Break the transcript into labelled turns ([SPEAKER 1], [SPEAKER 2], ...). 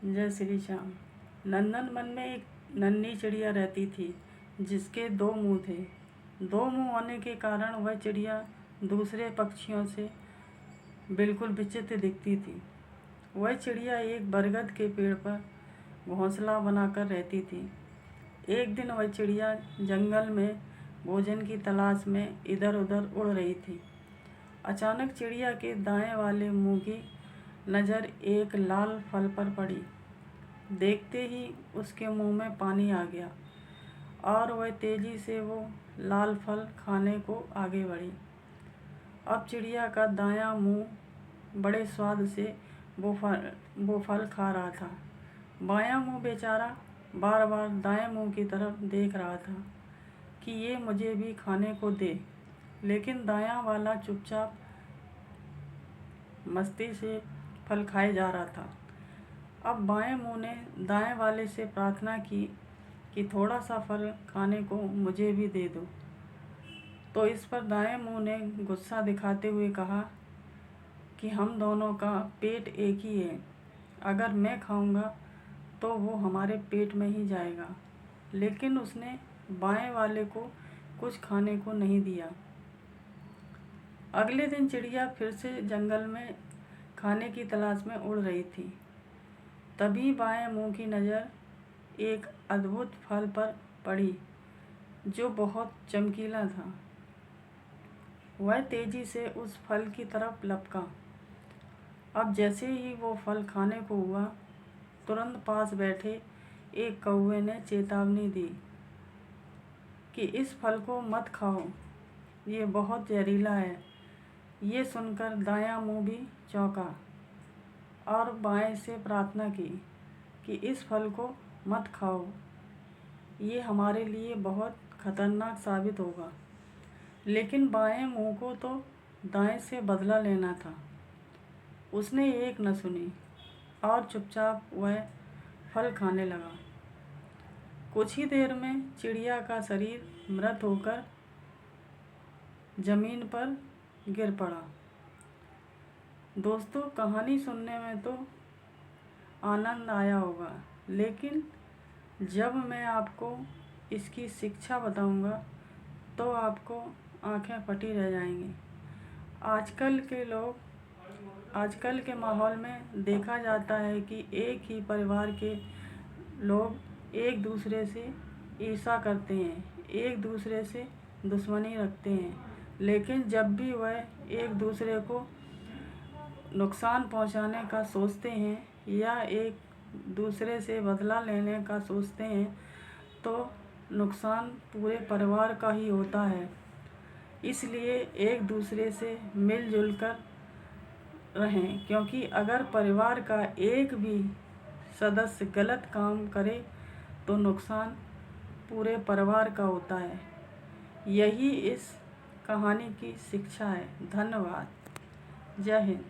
[SPEAKER 1] जय श्री श्याम। नंदन वन में एक नन्ही चिड़िया रहती थी जिसके दो मुंह थे। दो मुंह होने के कारण वह चिड़िया दूसरे पक्षियों से बिल्कुल विचित्र दिखती थी। वह चिड़िया एक बरगद के पेड़ पर घोंसला बनाकर रहती थी। एक दिन वह चिड़िया जंगल में भोजन की तलाश में इधर उधर उड़ रही थी। अचानक चिड़िया के दाएं वाले मुंह की नज़र एक लाल फल पर पड़ी। देखते ही उसके मुंह में पानी आ गया और वह तेज़ी से वो लाल फल खाने को आगे बढ़ी। अब चिड़िया का दायां मुंह बड़े स्वाद से वो फल खा रहा था। बायां मुंह बेचारा बार बार दाएं मुंह की तरफ देख रहा था कि ये मुझे भी खाने को दे, लेकिन दायां वाला चुपचाप मस्ती से फल खाए जा रहा था। अब बाएं मुंह ने दाएं वाले से प्रार्थना की कि थोड़ा सा फल खाने को मुझे भी दे दो। तो इस पर दाएं मुंह ने गुस्सा दिखाते हुए कहा कि हम दोनों का पेट एक ही है, अगर मैं खाऊंगा तो वो हमारे पेट में ही जाएगा। लेकिन उसने बाएं वाले को कुछ खाने को नहीं दिया। अगले दिन चिड़िया फिर से जंगल में खाने की तलाश में उड़ रही थी। तभी बाएं मुंह की नज़र एक अद्भुत फल पर पड़ी जो बहुत चमकीला था। वह तेज़ी से उस फल की तरफ लपका। अब जैसे ही वो फल खाने को हुआ, तुरंत पास बैठे एक कौवे ने चेतावनी दी कि इस फल को मत खाओ, ये बहुत जहरीला है। ये सुनकर दायां मुंह भी चौंका और बाएं से प्रार्थना की कि इस फल को मत खाओ, ये हमारे लिए बहुत खतरनाक साबित होगा। लेकिन बाएं मुंह को तो दाएं से बदला लेना था। उसने एक न सुनी और चुपचाप वह फल खाने लगा। कुछ ही देर में चिड़िया का शरीर मृत होकर जमीन पर गिर पड़ा। दोस्तों, कहानी सुनने में तो आनंद आया होगा, लेकिन जब मैं आपको इसकी शिक्षा बताऊंगा तो आपको आंखें फटी रह जाएंगी। आजकल के माहौल में देखा जाता है कि एक ही परिवार के लोग एक दूसरे से ईर्ष्या करते हैं, एक दूसरे से दुश्मनी रखते हैं, लेकिन जब भी वह एक दूसरे को नुकसान पहुंचाने का सोचते हैं या एक दूसरे से बदला लेने का सोचते हैं तो नुकसान पूरे परिवार का ही होता है। इसलिए एक दूसरे से मिलजुल कर रहें, क्योंकि अगर परिवार का एक भी सदस्य गलत काम करे तो नुकसान पूरे परिवार का होता है। यही इस कहानी की शिक्षा है। धन्यवाद। जय हिंद।